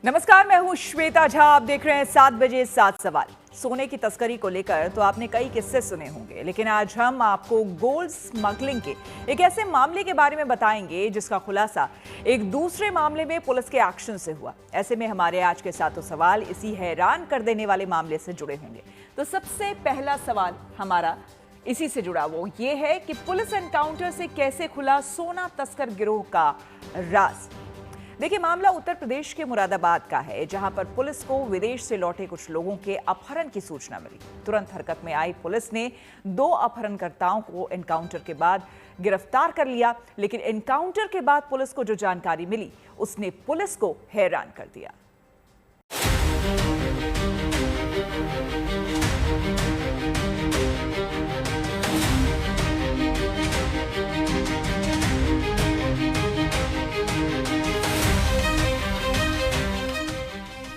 नमस्कार, मैं हूं श्वेता झा। आप देख रहे हैं 7 बजे 7 सवाल। सोने की तस्करी को लेकर तो आपने कई किस्से सुने होंगे, लेकिन आज हम आपको गोल्ड स्मगलिंग के एक ऐसे मामले के बारे में बताएंगे जिसका खुलासा एक दूसरे मामले में पुलिस के एक्शन से हुआ। ऐसे में हमारे आज के 7 सवाल इसी हैरान कर देने वाले मामले से जुड़े होंगे। तो सबसे पहला सवाल हमारा इसी से जुड़ा वो ये है कि पुलिस एनकाउंटर से कैसे खुला सोना तस्कर गिरोह का राज। देखिए, मामला उत्तर प्रदेश के मुरादाबाद का है, जहां पर पुलिस को विदेश से लौटे कुछ लोगों के अपहरण की सूचना मिली। तुरंत हरकत में आई पुलिस ने 2 अपहरणकर्ताओं को एनकाउंटर के बाद गिरफ्तार कर लिया। लेकिन एनकाउंटर के बाद पुलिस को जो जानकारी मिली उसने पुलिस को हैरान कर दिया।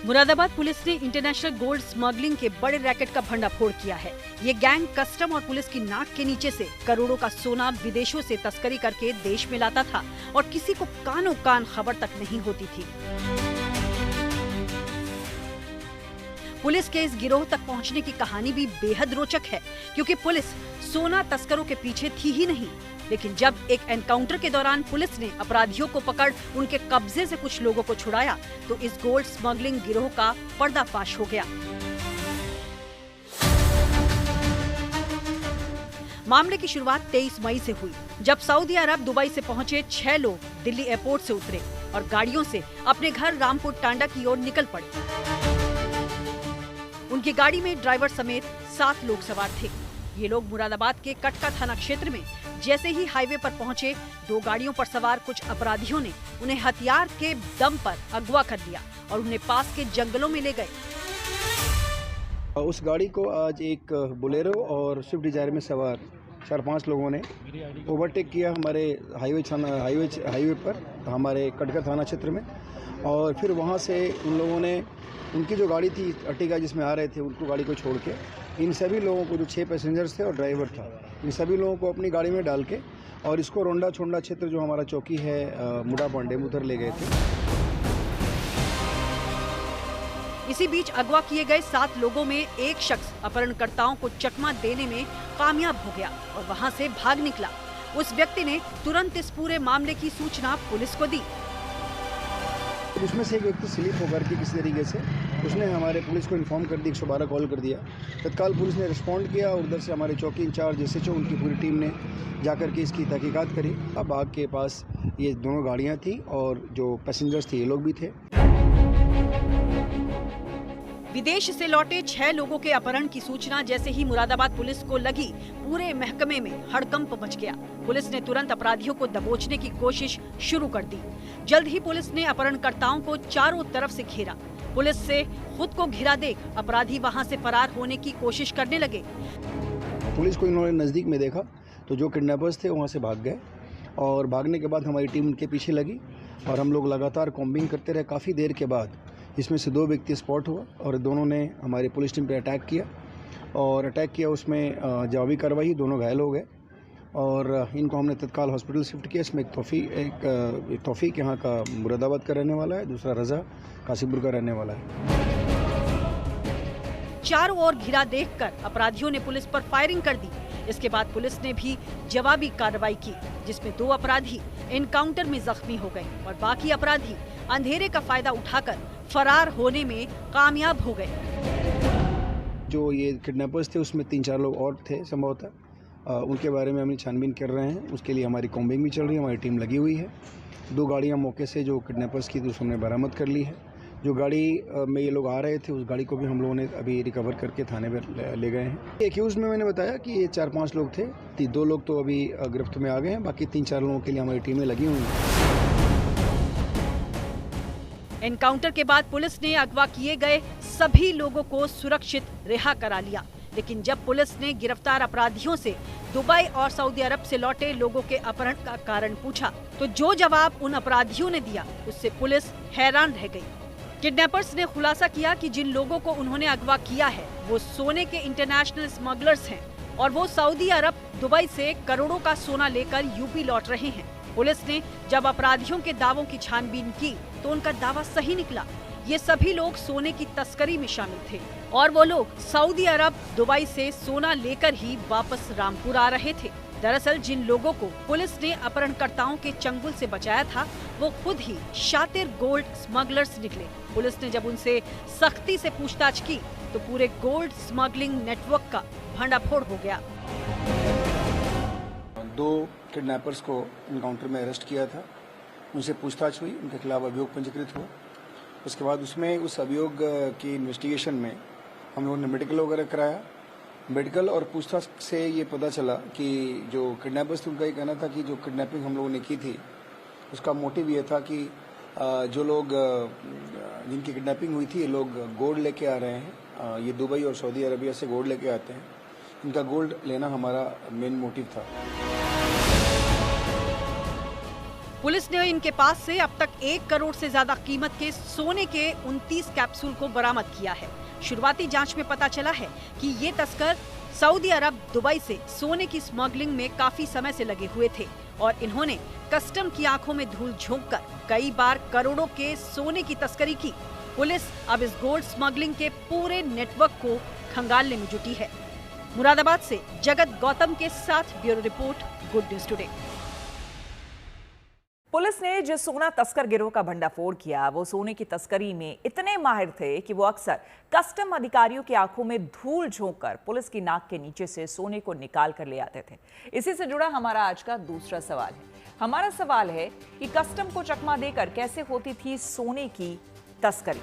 मुरादाबाद पुलिस ने इंटरनेशनल गोल्ड स्मगलिंग के बड़े रैकेट का भंडाफोड़ किया है। ये गैंग कस्टम और पुलिस की नाक के नीचे से करोड़ों का सोना विदेशों से तस्करी करके देश में लाता था और किसी को कानों कान खबर तक नहीं होती थी। पुलिस के इस गिरोह तक पहुंचने की कहानी भी बेहद रोचक है, क्योंकि पुलिस सोना तस्करों के पीछे थी ही नहीं, लेकिन जब एक एनकाउंटर के दौरान पुलिस ने अपराधियों को पकड़ उनके कब्जे से कुछ लोगों को छुड़ाया तो इस गोल्ड स्मगलिंग गिरोह का पर्दाफाश हो गया। मामले की शुरुआत 23 मई से हुई, जब सऊदी अरब दुबई से पहुंचे 6 लोग दिल्ली एयरपोर्ट से उतरे और गाड़ियों से अपने घर रामपुर टांडा की ओर निकल पड़े। उनकी गाड़ी में ड्राइवर समेत 7 लोग सवार थे। ये लोग मुरादाबाद के कटका थाना क्षेत्र में जैसे ही हाईवे पर पहुंचे, 2 गाड़ियों पर सवार कुछ अपराधियों ने उन्हें हथियार के दम पर अगवा कर लिया और उन्हें पास के जंगलों में ले गए। उस गाड़ी को आज एक बोलेरो और स्विफ्ट डिजायर में सवार 4-5 लोगों ने ओवरटेक किया हमारे हाईवे पर, हमारे कटका थाना क्षेत्र में। और फिर वहाँ से उन लोगों ने उनकी जो गाड़ी थी अर्टिगा जिसमें आ रहे थे, उनको गाड़ी को छोड़ के इन सभी लोगों को, जो 6 पैसेंजर्स थे और ड्राइवर था, इन सभी लोगों को अपनी गाड़ी में डाल के और इसको रोंडा छोंडा क्षेत्र जो हमारा चौकी है मुडा पांडे उधर ले गए थे। इसी बीच अगवा किए गए 7 लोगों में एक शख्स अपहरणकर्ताओं को चकमा देने में कामयाब हो गया और वहां से भाग निकला। उस व्यक्ति ने तुरंत इस पूरे मामले की सूचना पुलिस को दी। उसमें से एक व्यक्ति स्लिप होकर के किसी तरीके से उसने हमारे पुलिस को इन्फॉर्म कर दी, 112 कॉल कर दिया। तत्काल पुलिस ने रिस्पॉन्ड किया और उधर से हमारे चौकी इंचार्ज एसएचओ उनकी पूरी टीम ने जाकर के इसकी तहकीकात करी। अब आग के पास ये दोनों गाड़ियां थी और जो पैसेंजर्स थे ये लोग भी थे। विदेश से लौटे 6 लोगों के अपहरण की सूचना जैसे ही मुरादाबाद पुलिस को लगी, पूरे महकमे में हड़कंप मच गया। पुलिस ने तुरंत अपराधियों को दबोचने की कोशिश शुरू कर दी। जल्द ही पुलिस ने अपहरणकर्ताओं को चारों तरफ से घेरा। पुलिस से खुद को घिरा देख अपराधी वहां से फरार होने की कोशिश करने लगे। पुलिस को इन्होंने नजदीक में देखा तो जो किडनैपर्स थे वहां से भाग गए और भागने के बाद हमारी टीम उनके पीछे लगी और हम लोग लगातार कॉम्बिंग करते रहे। काफ़ी देर के बाद इसमें से 2 व्यक्ति स्पॉट हुआ और दोनों ने हमारी पुलिस टीम पे अटैक किया। उसमें जवाबी कार्रवाई, दोनों घायल हो गए और इनको हमने तत्काल हॉस्पिटल शिफ्ट किया। इसमें एक तौफीक यहाँ का मुरादाबाद का रहने वाला है, दूसरा रजा काशीपुर का रहने वाला है। चारों ओर घिरा देखकर अपराधियों ने पुलिस पर फायरिंग कर दी। इसके बाद पुलिस ने भी जवाबी कार्रवाई की, जिसमें 2 अपराधी एनकाउंटर में जख्मी हो गए और बाकी अपराधी अंधेरे का फायदा उठाकर फरार होने में कामयाब हो गए। जो ये किडनैपर्स थे उसमें 3-4 लोग और थे संभवतः, उनके बारे में हम छानबीन कर रहे हैं। उसके लिए हमारी कॉम्बिंग भी चल रही है, हमारी टीम लगी हुई है। 2 गाड़ियां मौके से जो किडनैपर्स की थी उसको हमने बरामद कर ली है। जो गाड़ी में ये लोग आ रहे थे उस गाड़ी को भी हम लोगों ने अभी रिकवर करके थाने में ले गए हैं। एक्यूज में मैंने बताया कि ये 4-5 लोग थे, 2 लोग तो अभी गिरफ्त में आ गए हैं, बाकी 3-4 लोगों के लिए हमारी टीमें लगी हुई हैं। एनकाउंटर के बाद पुलिस ने अगवा किए गए सभी लोगों को सुरक्षित रिहा करा लिया, लेकिन जब पुलिस ने गिरफ्तार अपराधियों से दुबई और सऊदी अरब से लौटे लोगों के अपहरण का कारण पूछा, तो जो जवाब उन अपराधियों ने दिया उससे पुलिस हैरान रह गई। किडनैपर्स ने खुलासा किया कि जिन लोगों को उन्होंने अगवा किया है वो सोने के इंटरनेशनल स्मगलर्स हैं और वो सऊदी अरब, दुबई से करोड़ों का सोना लेकर यूपी लौट रहे हैं। पुलिस ने जब अपराधियों के दावों की छानबीन की तो उनका दावा सही निकला। ये सभी लोग सोने की तस्करी में शामिल थे और वो लोग सऊदी अरब, दुबई से सोना लेकर ही वापस रामपुर आ रहे थे। दरअसल जिन लोगों को पुलिस ने अपहरणकर्ताओं के चंगुल से बचाया था, वो खुद ही शातिर गोल्ड स्मगलर्स निकले। पुलिस ने जब उनसे सख्ती से पूछताछ की तो पूरे गोल्ड स्मगलिंग नेटवर्क का भंडाफोड़ हो गया। 2 किडनैपर्स को इनकाउंटर में अरेस्ट किया था, उनसे पूछताछ हुई, उनके खिलाफ अभियोग पंजीकृत हुआ। उसके बाद उस अभियोग की इन्वेस्टिगेशन में हम लोगों ने मेडिकल वगैरह कराया। मेडिकल और पूछताछ से ये पता चला कि जो किडनैपर्स थे उनका ये कहना था कि जो किडनैपिंग हम लोगों ने की थी उसका मोटिव ये था कि जो लोग जिनकी किडनैपिंग हुई थी ये लोग गोल्ड लेके आ रहे हैं, ये दुबई और सऊदी अरबिया से गोल्ड लेके आते हैं, इनका गोल्ड लेना हमारा मेन मोटिव था। पुलिस ने इनके पास से अब तक 1 करोड़ से ज्यादा कीमत के सोने के 29 कैप्सूल को बरामद किया है। शुरुआती जांच में पता चला है कि ये तस्कर सऊदी अरब, दुबई से सोने की स्मगलिंग में काफी समय से लगे हुए थे और इन्होंने कस्टम की आंखों में धूल झोंककर कई बार करोड़ों के सोने की तस्करी की। पुलिस अब इस गोल्ड स्मगलिंग के पूरे नेटवर्क को खंगालने में जुटी है। मुरादाबाद से जगत गौतम के साथ bureau report, good news today. Police ने जिस सोना तस्कर गिरोह का भंडाफोड़ किया वो सोने की तस्करी में इतने माहिर थे कि वो अक्सर कस्टम अधिकारियों की आंखों में धूल झोंककर पुलिस की नाक के नीचे से सोने को निकाल कर ले आते थे। इसी से जुड़ा हमारा आज का दूसरा सवाल है। हमारा सवाल है कि कस्टम को चकमा देकर कैसे होती थी सोने की तस्करी।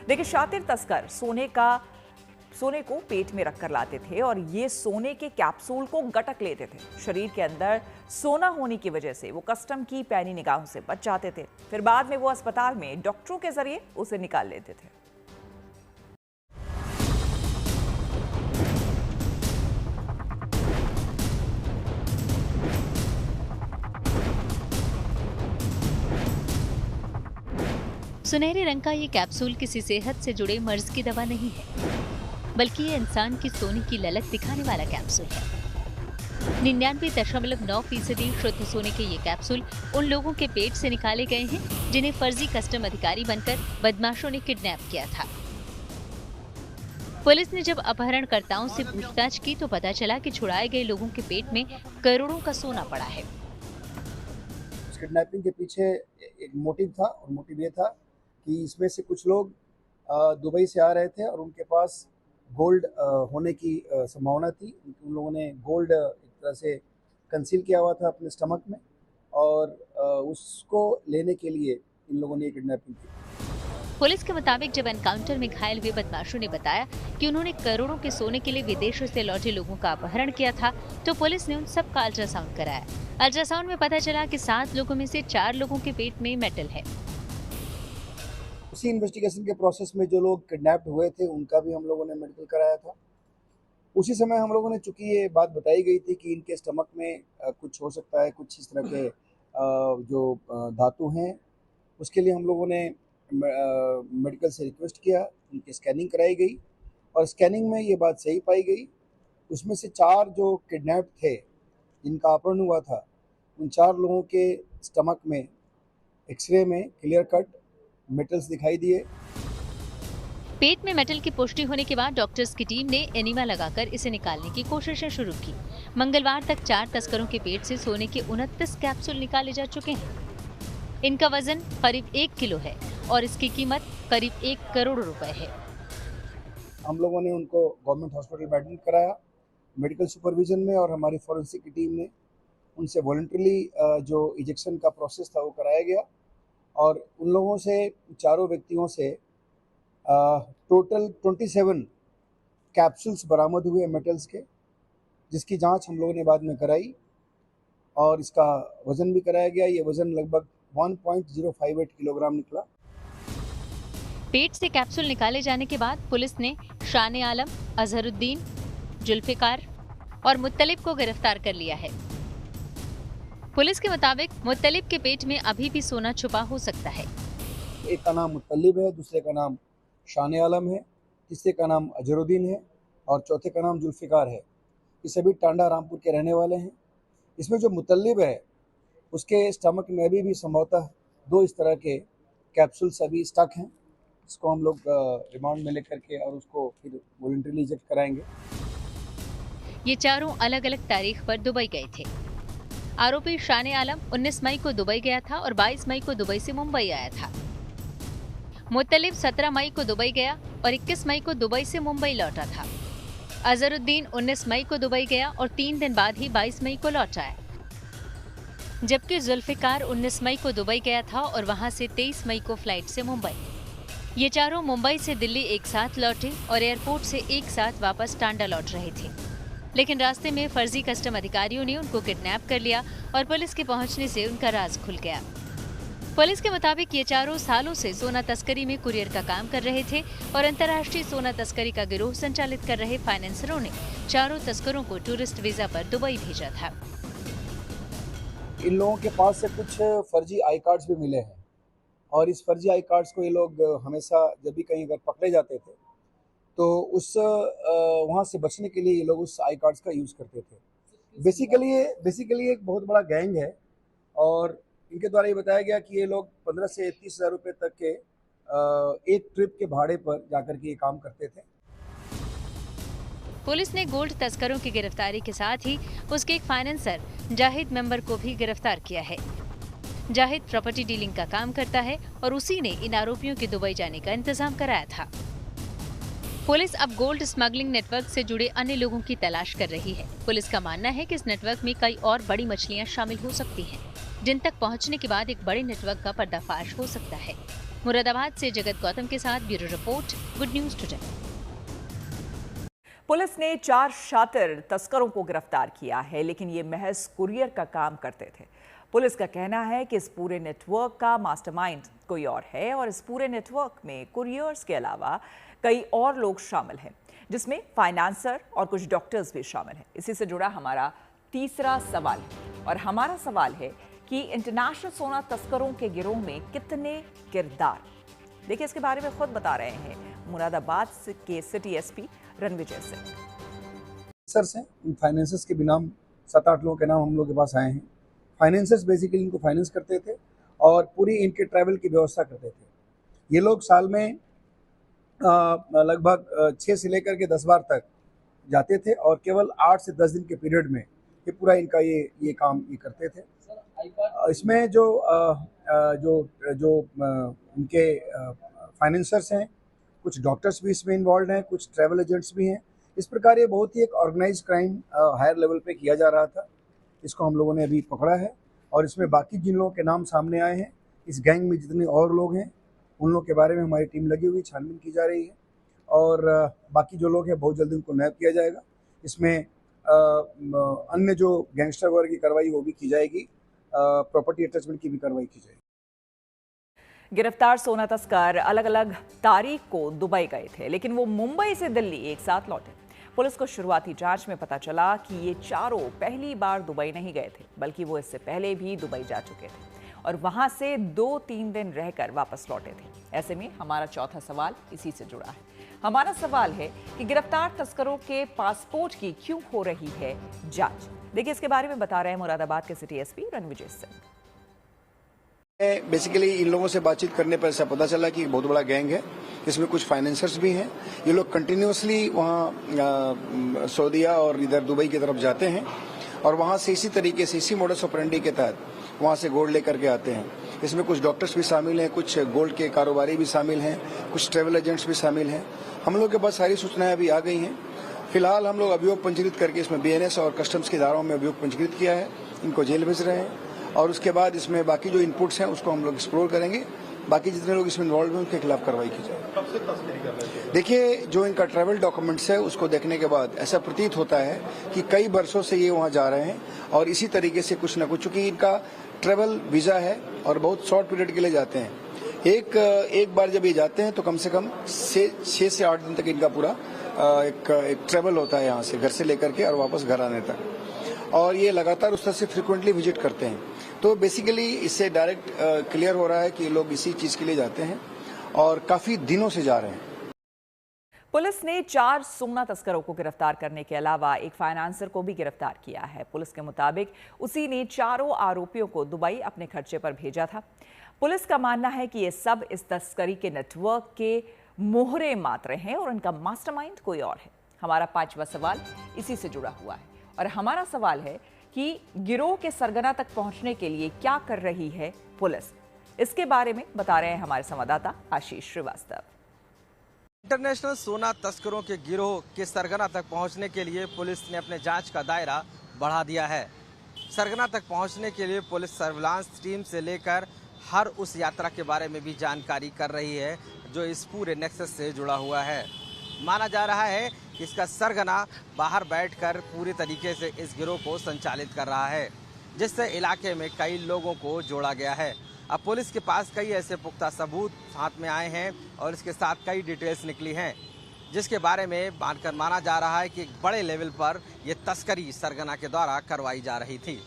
देखिए, शातिर तस्कर सोने को पेट में रखकर लाते थे और ये सोने के कैप्सूल को गटक लेते थे। शरीर के अंदर सोना होने की वजह से वो कस्टम की पैनी निगाहों से बच जाते थे। फिर बाद में वो अस्पताल में डॉक्टरों के जरिए उसे निकाल लेते थे। सुनहरे रंग का ये कैप्सूल किसी सेहत से जुड़े मर्ज की दवा नहीं है, बल्कि ये इंसान की सोने की ललक दिखाने वाला कैप्सूल है। 99.9% शुद्ध सोने के ये कैप्सूल उन लोगों के पेट से निकाले गए हैं जिन्हें फर्जी कस्टम अधिकारी बनकर बदमाशों ने किडनैप किया था। पुलिस ने जब अपहरणकर्ताओं से पूछताछ की तो पता चला कि छुड़ाए गए लोगों के पेट में करोड़ों का सोना पड़ा है। किडनैपिंग के पीछे एक मोटिव था और मोटिव ये था कि इसमें से कुछ लोग दुबई से आ रहे थे और उनके पास गोल्ड होने की संभावना थी। उन लोगों ने गोल्ड एक तरह से कंसील किया हुआ था अपने स्टमक में और उसको लेने के लिए इन लोगों ने किडनैपिंग की। पुलिस के मुताबिक जब एनकाउंटर में घायल हुए बदमाशों ने बताया कि उन्होंने करोड़ों के सोने के लिए विदेशों से लौटे लोगों का अपहरण किया था, तो पुलिस ने उन सब का अल्ट्रासाउंड कराया। अल्ट्रासाउंड में पता चला कि 7 लोगों में से 4 लोगों के पेट में मेटल है। उसी इन्वेस्टिगेशन के प्रोसेस में जो लोग किडनैप्ड हुए थे उनका भी हम लोगों ने मेडिकल कराया था। उसी समय हम लोगों ने, चूंकि ये बात बताई गई थी कि इनके स्टमक में कुछ हो सकता है, कुछ इस तरह के जो धातु हैं, उसके लिए हम लोगों ने मेडिकल से रिक्वेस्ट किया, उनकी स्कैनिंग कराई गई और स्कैनिंग में ये बात सही पाई गई। उसमें से 4 जो किडनैप थे जिनका अपहरण हुआ था, उन 4 लोगों के स्टमक में एक्सरे में क्लियर कट मेटल्स दिखाई दिए। पेट में मेटल की पुष्टि होने के बाद डॉक्टर्स की टीम ने एनीमा लगाकर इसे निकालने की कोशिशें शुरू की। मंगलवार तक 4 तस्करों के पेट से सोने के 29 कैप्सूल निकाले जा चुके हैं। इनका वजन करीब 1 किलो है और इसकी कीमत करीब 1 करोड़ रुपए है। हम लोगों ने उनको गवर्नमेंट हॉस्पिटल में एडमिट कराया मेडिकल सुपरविजन में और हमारी फॉरेंसिक की टीम ने उनसे वॉलंटरीली जो इजेक्शन का प्रोसेस था वो कराया गया और उन लोगों से, चारों व्यक्तियों से टोटल 27 कैप्सूल्स बरामद हुए मेटल्स के, जिसकी जांच हम लोगों ने बाद में कराई और इसका वजन भी कराया गया। ये वजन लगभग 1.058 किलोग्राम निकला। पेट से कैप्सूल निकाले जाने के बाद पुलिस ने शान आलम, अजहरुद्दीन, जुल्फिकार और मुत्तलिब को गिरफ्तार कर लिया है। पुलिस के मुताबिक मुत्तलिब के पेट में अभी भी सोना छुपा हो सकता है। एक का नाम मुत्तलिब है, दूसरे का नाम शान आलम है, तीसरे का नाम अजहरुद्दीन है और चौथे का नाम जुल्फिकार है। ये सभी टांडा रामपुर के रहने वाले हैं। इसमें जो मुत्तलिब है उसके स्टमक में अभी भी संभवतः 2 इस तरह के कैप्सूल्स अभी स्टक हैं। इसको हम लोग रिमांड में लेकर के और उसको फिर वॉलंटरीली इजेक्ट कराएंगे। ये चारों अलग अलग तारीख पर दुबई गए थे। आरोपी शान आलम 19 मई को दुबई गया था और 22 मई को दुबई से मुंबई आया था। मुत्तलिब 17 मई को दुबई गया और 21 मई को दुबई से मुंबई लौटा था। अजहरुद्दीन 19 मई को दुबई गया और 3 दिन बाद ही 22 मई को लौट आया, जबकि जुल्फिकार 19 मई को दुबई गया था और वहां से 23 मई को फ्लाइट से मुंबई। ये चारों मुंबई से दिल्ली एक साथ लौटे और एयरपोर्ट से एक साथ वापस टांडा लौट रहे थे, लेकिन रास्ते में फर्जी कस्टम अधिकारियों ने उनको किडनैप कर लिया और पुलिस के पहुंचने से उनका राज खुल गया। पुलिस के मुताबिक ये चारों सालों से सोना तस्करी में कुरियर का काम कर रहे थे और अंतर्राष्ट्रीय सोना तस्करी का गिरोह संचालित कर रहे फाइनेंसरों ने चारों तस्करों को टूरिस्ट वीजा पर दुबई भेजा था। इन लोगों के पास से कुछ फर्जी आई कार्ड्स भी मिले हैं और इस फर्जी आई कार्ड्स को ये लोग हमेशा जब भी कहीं अगर पकड़े जाते थे तो उस वहाँ से बचने के लिए ये लोग उस आई कार्ड्स का यूज़ करते थे। बेसिकली एक बहुत बड़ा गैंग है और इनके द्वारा ये बताया गया कि ये लोग 15 से 30,000 रुपये तक के एक ट्रिप के भाड़े पर जाकर के ये काम करते थे। पुलिस ने गोल्ड तस्करों की गिरफ्तारी के साथ ही उसके एक फाइनेंसर जाहिद मेंबर को भी गिरफ्तार किया है। जाहिद प्रॉपर्टी डीलिंग का काम करता है और उसी ने इन आरोपियों के दुबई जाने का इंतजाम कराया था। पुलिस अब गोल्ड स्मगलिंग नेटवर्क से जुड़े अन्य लोगों की तलाश कर रही है। पुलिस का मानना है कि इस नेटवर्क में कई और बड़ी मछलियां शामिल हो सकती हैं, जिन तक पहुंचने के बाद एक बड़े नेटवर्क का पर्दाफाश हो सकता है। मुरादाबाद से जगत गौतम के साथ bureau report, good news today. Police ने 4 शातिर तस्करों को गिरफ्तार किया है, लेकिन ये महज कुरियर का काम करते थे। पुलिस का कहना है कि इस पूरे नेटवर्क का मास्टरमाइंड कोई और है और इस पूरे नेटवर्क में कुरियर्स के अलावा कई और लोग शामिल हैं, जिसमें फाइनेंसर और कुछ डॉक्टर्स भी शामिल हैं। इसी से जुड़ा हमारा तीसरा सवाल है और हमारा सवाल है कि इंटरनेशनल सोना तस्करों के गिरोह में कितने किरदार। देखिए, इसके बारे में खुद बता रहे हैं मुरादाबाद के सिटी एसपी रणविजय सिंह। से इन फाइनेंसर्स के भी नाम 7-8 लोगों के नाम हम लोग के पास आए हैं। फाइनेंसर्स बेसिकली इनको फाइनेंस करते थे और पूरी इनके ट्रैवल की व्यवस्था करते थे। ये लोग साल में लगभग 6 से लेकर के 10 बार तक जाते थे और केवल 8 से 10 दिन के पीरियड में ये पूरा इनका ये काम ये करते थे। इसमें जो इनके फाइनेंसर्स हैं, कुछ डॉक्टर्स भी इसमें इन्वॉल्व हैं, कुछ ट्रैवल एजेंट्स भी हैं। इस प्रकार ये बहुत ही एक ऑर्गेनाइज्ड क्राइम हायर लेवल पे किया जा रहा था। इसको हम लोगों ने अभी पकड़ा है और इसमें बाकी जिन लोगों के नाम सामने आए हैं, इस गैंग में जितने और लोग हैं उन लोगों के बारे में हमारी टीम लगी हुई, छानबीन की जा रही है और बाकी जो लोग हैं बहुत जल्दी उनको नैप किया जाएगा। इसमें अन्य जो गैंगस्टर वर्ग की कार्रवाई वो भी की जाएगी, प्रॉपर्टी अटैचमेंट की भी कार्रवाई की जाएगी। गिरफ्तार सोना तस्कर अलग अलग तारीख को दुबई गए थे, लेकिन वो मुंबई से दिल्ली एक साथ लौटे। पुलिस को शुरुआती जांच में पता चला कि ये चारों पहली बार दुबई नहीं गए थे, बल्कि वो इससे पहले भी दुबई जा चुके थे और वहां से 2-3 दिन रहकर वापस लौटे थे। ऐसे में हमारा चौथा सवाल इसी से जुड़ा है। हमारा सवाल है कि गिरफ्तार तस्करों के पासपोर्ट की क्यों हो रही है जांच। देखिए, इसके बारे में बता रहे हैं मुरादाबाद के city SP Ranvijay Singh. Basically इन लोगों से बातचीत करने पर ऐसा पता चला कि बहुत बड़ा गैंग है, इसमें कुछ फाइनेंसर्स भी हैं। ये लोग कंटिन्यूसली वहाँ सऊदीया और इधर दुबई की तरफ जाते हैं और वहाँ से इसी तरीके से इसी मोडस ऑपरेंडी के तहत वहाँ से गोल्ड लेकर के आते हैं। इसमें कुछ डॉक्टर्स भी शामिल हैं, कुछ गोल्ड के कारोबारी भी शामिल हैं, कुछ ट्रैवल एजेंट्स भी शामिल हैं। हम लोग के पास सारी सूचनाएं अभी आ गई हैं। फिलहाल हम लोग अभियोग पंजीकृत करके इसमें बीएनएस और कस्टम्स की धाराओं में अभियोग पंजीकृत किया है। इनको जेल भेज रहे हैं और उसके बाद इसमें बाकी जो इनपुट्स हैं उसको हम लोग एक्सप्लोर करेंगे। बाकी जितने लोग इसमें इन्वॉल्व हैं उनके खिलाफ कार्रवाई की जाए। देखिए, जो इनका ट्रैवल डॉक्यूमेंट्स है उसको देखने के बाद ऐसा प्रतीत होता है कि कई वर्षों से ये वहाँ जा रहे हैं और इसी तरीके से कुछ न कुछ, चूंकि इनका ट्रैवल वीजा है और बहुत शॉर्ट पीरियड के लिए जाते हैं। एक बार जब ये जाते हैं तो कम से कम 6 से 8 दिन तक इनका पूरा एक ट्रैवल होता है यहाँ से, घर से लेकर के और वापस घर आने तक। और ये लगातार उस तरह से फ्रिक्वेंटली विजिट करते हैं। तो बेसिकली इससे डायरेक्ट क्लियर हो रहा है कि लोग इसी चीज के लिए जाते हैं और काफी दिनों से जा रहे हैं। पुलिस ने 4 सोना तस्करों को गिरफ्तार करने के अलावा एक फाइनेंसर को भी गिरफ्तार किया है। पुलिस के मुताबिक उसी ने चारों आरोपियों को दुबई अपने खर्चे पर भेजा था। पुलिस का मानना है कि ये सब इस तस्करी के नेटवर्क के मोहरे मात्र हैं और उनका मास्टरमाइंड कोई और है। हमारा 5वां सवाल इसी से जुड़ा हुआ है और हमारा सवाल है कि गिरोह के सरगना तक पहुंचने के लिए क्या कर रही है पुलिस। इसके बारे में बता रहे हैं हमारे संवाददाता आशीष श्रीवास्तव। इंटरनेशनल सोना तस्करों के गिरोह के सरगना तक पहुंचने के लिए पुलिस ने अपने जांच का दायरा बढ़ा दिया है। सरगना तक पहुंचने के लिए पुलिस सर्विलांस टीम से लेकर हर उस यात्रा के बारे में भी जानकारी कर रही है जो इस पूरे नेक्सस से जुड़ा हुआ है। माना जा रहा है कि इसका सरगना बाहर बैठकर पूरी तरीके से इस गिरोह को संचालित कर रहा है, जिससे इलाके में कई लोगों को जोड़ा गया है। अब पुलिस के पास कई ऐसे पुख्ता सबूत हाथ में आए हैं और इसके साथ कई डिटेल्स निकली हैं, जिसके बारे में माना जा रहा है कि एक बड़े लेवल पर यह तस्करी सरगना के द्वारा करवाई जा रही थी।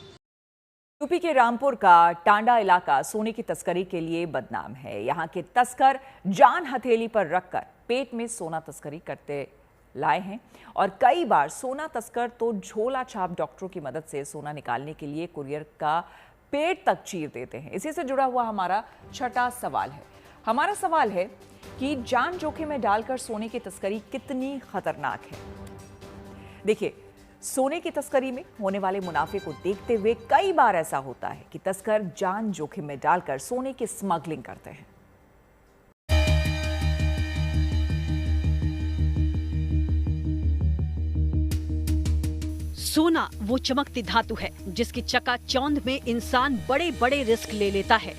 यूपी के रामपुर का टांडा इलाका सोने की तस्करी के लिए बदनाम है। यहाँ के तस्कर जान हथेली पर रखकर पेट में सोना तस्करी करते लाए हैं और कई बार सोना तस्कर तो झोला छाप डॉक्टरों की मदद से सोना निकालने के लिए कुरियर का पेट तक चीर देते हैं। इसी से जुड़ा हुआ हमारा 6वां सवाल है। हमारा सवाल है कि जान जोखिम में डालकर सोने की तस्करी कितनी खतरनाक है। देखिए, सोने की तस्करी में होने वाले मुनाफे को देखते हुए कई बार ऐसा होता है कि तस्कर जान जोखिम में डालकर सोने की स्मगलिंग करते हैं। सोना वो चमकती धातु है जिसकी चकाचौंध में इंसान बड़े बड़े रिस्क ले लेता है।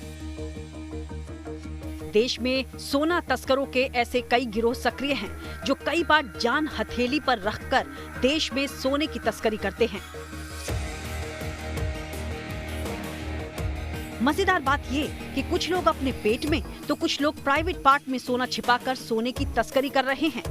देश में सोना तस्करों के ऐसे कई गिरोह सक्रिय हैं जो कई बार जान हथेली पर रखकर देश में सोने की तस्करी करते हैं। मजेदार बात ये कि कुछ लोग अपने पेट में तो कुछ लोग प्राइवेट पार्ट में सोना छिपाकर सोने की तस्करी कर रहे हैं।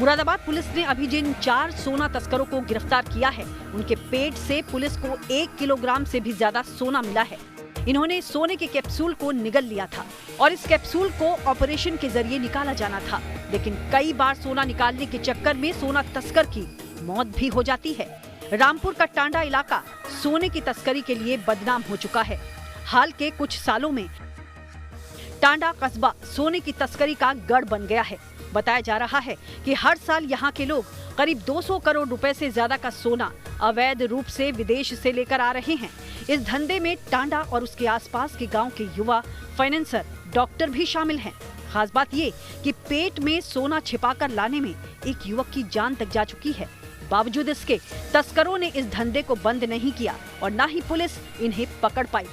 मुरादाबाद पुलिस ने अभी जिन 4 सोना तस्करों को गिरफ्तार किया है, उनके पेट से पुलिस को 1 किलोग्राम से भी ज्यादा सोना मिला है। इन्होंने सोने के कैप्सूल को निगल लिया था और इस कैप्सूल को ऑपरेशन के जरिए निकाला जाना था, लेकिन कई बार सोना निकालने के चक्कर में सोना तस्कर की मौत भी हो जाती है। रामपुर का टांडा इलाका सोने की तस्करी के लिए बदनाम हो चुका है। हाल के कुछ सालों में टांडा कस्बा सोने की तस्करी का गढ़ बन गया है। बताया जा रहा है कि हर साल यहाँ के लोग करीब 200 करोड़ रुपए से ज्यादा का सोना अवैध रूप से विदेश से लेकर आ रहे हैं। इस धंधे में टांडा और उसके आसपास के गांव के युवा, फाइनेंसर, डॉक्टर भी शामिल हैं। खास बात ये कि पेट में सोना छिपाकर लाने में एक युवक की जान तक जा चुकी है। बावजूद इसके तस्करों ने इस धंधे को बंद नहीं किया और न ही पुलिस इन्हें पकड़ पाई।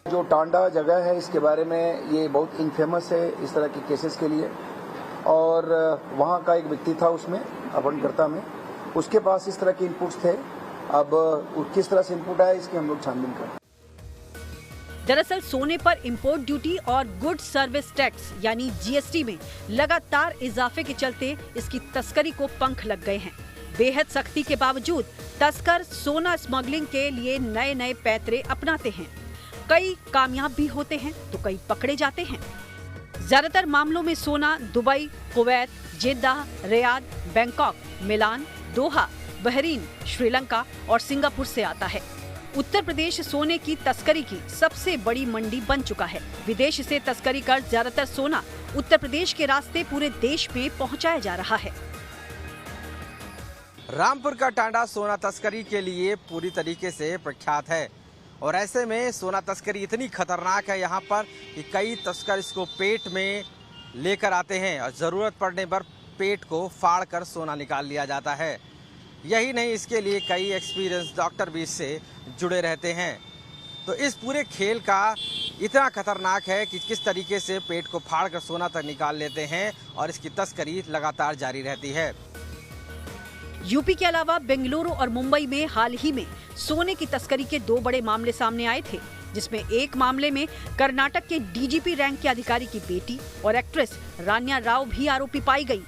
जो टांडा जगह है इसके बारे में ये बहुत इनफेमस है इस तरह के केसेस के लिए, और वहाँ का एक व्यक्ति था उसमें अपहरणकर्ता में, उसके पास इस तरह के इनपुट्स थे। अब किस तरह से इनपुट आया इसकी हम लोग छानबीन कर। दरअसल सोने पर इंपोर्ट ड्यूटी और गुड सर्विस टैक्स यानी जीएसटी में लगातार इजाफे के चलते इसकी तस्करी को पंख लग गए हैं। बेहद सख्ती के बावजूद तस्कर सोना स्मगलिंग के लिए नए नए पैतरे अपनाते हैं। कई कामयाब भी होते हैं तो कई पकड़े जाते हैं। ज्यादातर मामलों में सोना Dubai, Kuwait, Jeddah, Riyadh, Bangkok, Milan, Doha, Bahrain, Sri Lanka और सिंगापुर से आता है। उत्तर प्रदेश सोने की तस्करी की सबसे बड़ी मंडी बन चुका है। विदेश से तस्करी कर ज्यादातर सोना उत्तर प्रदेश के रास्ते पूरे देश में पहुंचाया जा रहा है। रामपुर का टांडा सोना तस्करी के लिए पूरी तरीके से प्रख्यात है और ऐसे में सोना तस्करी इतनी खतरनाक है यहाँ पर कि कई तस्कर इसको पेट में लेकर आते हैं और ज़रूरत पड़ने पर पेट को फाड़ कर सोना निकाल लिया जाता है। यही नहीं, इसके लिए कई एक्सपीरियंस डॉक्टर भी इससे जुड़े रहते हैं। तो इस पूरे खेल का इतना खतरनाक है कि किस तरीके से पेट को फाड़ कर सोना तक निकाल लेते हैं और इसकी तस्करी लगातार जारी रहती है। यूपी के अलावा बेंगलुरु और मुंबई में हाल ही में सोने की तस्करी के 2 बड़े मामले सामने आए थे, जिसमें एक मामले में कर्नाटक के डीजीपी रैंक के अधिकारी की बेटी और एक्ट्रेस रान्या राव भी आरोपी पाई गई।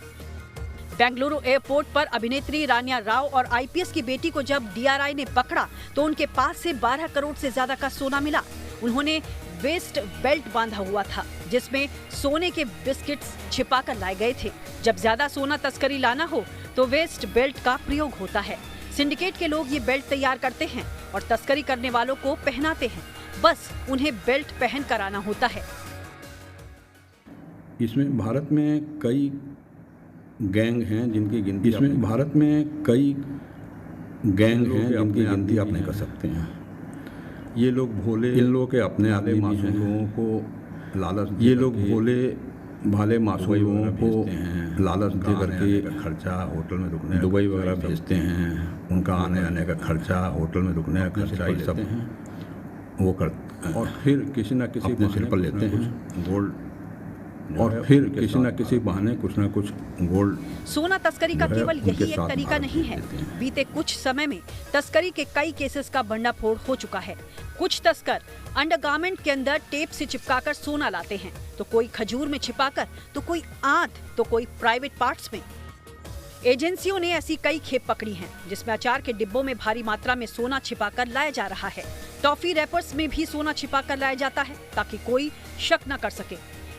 बेंगलुरु एयरपोर्ट पर अभिनेत्री रान्या राव और आईपीएस की बेटी को जब डीआरआई ने पकड़ा तो उनके पास से 12 करोड़ से ज्यादा का सोना मिला। उन्होंने वेस्ट बेल्ट बांधा हुआ था जिसमें सोने के बिस्किट्स छिपा कर लाए गए थे। जब ज्यादा सोना तस्करी लाना हो तो वेस्ट बेल्ट का प्रयोग होता है। सिंडिकेट के लोग ये बेल्ट तैयार करते हैं और तस्करी करने वालों को पहनाते हैं। बस उन्हें बेल्ट पहन कर आना होता है। इसमें भारत में कई गैंग हैं जिनकी गिनती आप नहीं कर सकते हैं। ये लोग भोले, इन लोगों के अपने आदमी मासूम लोगों को लालच, ये लोग भोले भाले मासूम लोगों को लालच दे करके खर्चा होटल में रुकने, दुबई वगैरह भेजते हैं। उनका आने जाने का खर्चा, होटल में रुकने का खर्चा, ये सब वो करते हैं। और फिर किसी न किसी अपने सिर पर लेते हैं गोल्ड, और फिर किसी न किसी बहाने कुछ न कुछ गोल्ड। सोना तस्करी का केवल यही एक तरीका नहीं है। बीते कुछ समय में तस्करी के कई केसेस का भंडाफोड़ हो चुका है। कुछ तस्कर अंडरगारमेंट के अंदर टेप से चिपकाकर सोना लाते हैं, तो कोई खजूर में छिपाकर, तो कोई आंत, तो कोई प्राइवेट पार्ट्स में। एजेंसियों ने ऐसी कई खेप पकड़ी हैं, जिसमें अचार के डिब्बों में भारी मात्रा में सोना छिपाकर लाया जा रहा है। टॉफी रैपर्स में भी सोना छिपाकर लाया जाता है ताकि कोई शक न कर सके।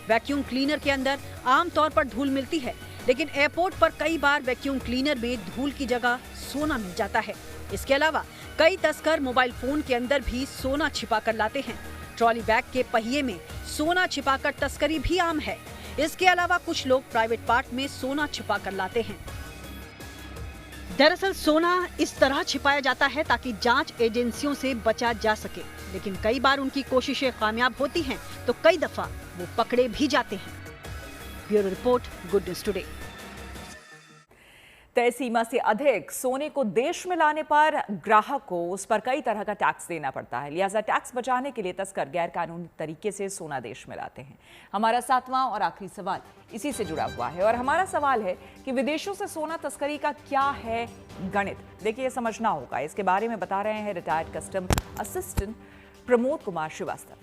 वैक्यूम क्लीनर के अंदर आमतौर पर धूल मिलती है, लेकिन एयरपोर्ट पर कई बार वैक्यूम क्लीनर में धूल की जगह सोना मिल जाता है। इसके अलावा कई तस्कर मोबाइल फोन के अंदर भी सोना छिपाकर लाते हैं। ट्रॉली बैग के पहिए में सोना छिपाकर तस्करी भी आम है। इसके अलावा कुछ लोग प्राइवेट पार्ट में सोना छिपाकर लाते हैं। दरअसल सोना इस तरह छिपाया जाता है ताकि जांच एजेंसियों से बचा जा सके, लेकिन कई बार उनकी कोशिशें कामयाब होती हैं, तो कई दफा वो पकड़े भी जाते हैं। Bureau report, good news today. तय सीमा से अधिक सोने को देश में लाने पर ग्राहक को उस पर कई तरह का टैक्स देना पड़ता है। लिहाजा टैक्स बचाने के लिए तस्कर गैर कानूनी तरीके से सोना देश में लाते हैं। हमारा 7वां और आखिरी सवाल इसी से जुड़ा हुआ है, और हमारा सवाल है कि विदेशों से सोना तस्करी का क्या है गणित। देखिए, समझना होगा। इसके बारे में बता रहे हैं retired custom assistant Pramod Kumar Srivastava.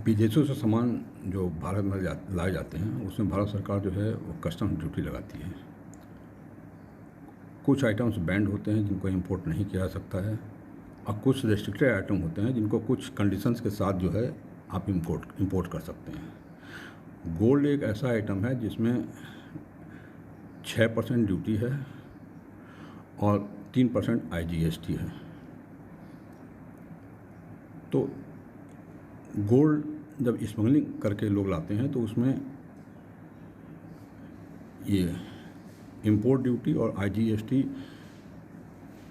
विदेशों से सामान जो भारत में लाए जाते हैं, उसमें भारत सरकार जो है वो कस्टम ड्यूटी लगाती है। कुछ आइटम्स बैंड होते हैं जिनको इंपोर्ट नहीं किया जा सकता है, और कुछ रेस्ट्रिक्टेड आइटम होते हैं जिनको कुछ कंडीशंस के साथ जो है आप इंपोर्ट कर सकते हैं। गोल्ड एक ऐसा आइटम है जिसमें 6% ड्यूटी है और 3% IGST है। तो गोल्ड जब स्मगलिंग करके लोग लाते हैं तो उसमें ये इंपोर्ट ड्यूटी और IGST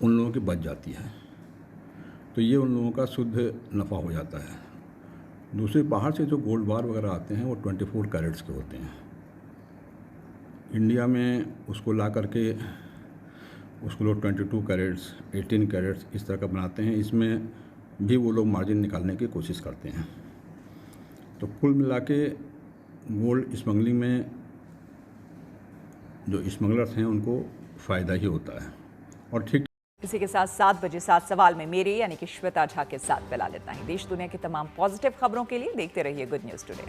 उन लोगों की बच जाती है, तो ये उन लोगों का शुद्ध नफ़ा हो जाता है। दूसरे बाहर से जो गोल्ड बार वगैरह आते हैं वो 24 कैरेट्स के होते हैं। इंडिया में उसको ला करके उसको लोग 22 कैरेट्स, 18 कैरेट्स इस तरह का बनाते हैं। इसमें भी वो लोग मार्जिन निकालने की कोशिश करते हैं। तो कुल मिला के गोल्ड स्मगलिंग में जो स्मगलर्स हैं उनको फ़ायदा ही होता है। और ठीक इसी के साथ 7 बजे 7 सवाल में मेरे यानी कि श्वेता झा के साथ फिलहाल इतना ही। देश दुनिया की तमाम पॉजिटिव खबरों के लिए देखते रहिए गुड न्यूज़ टुडे।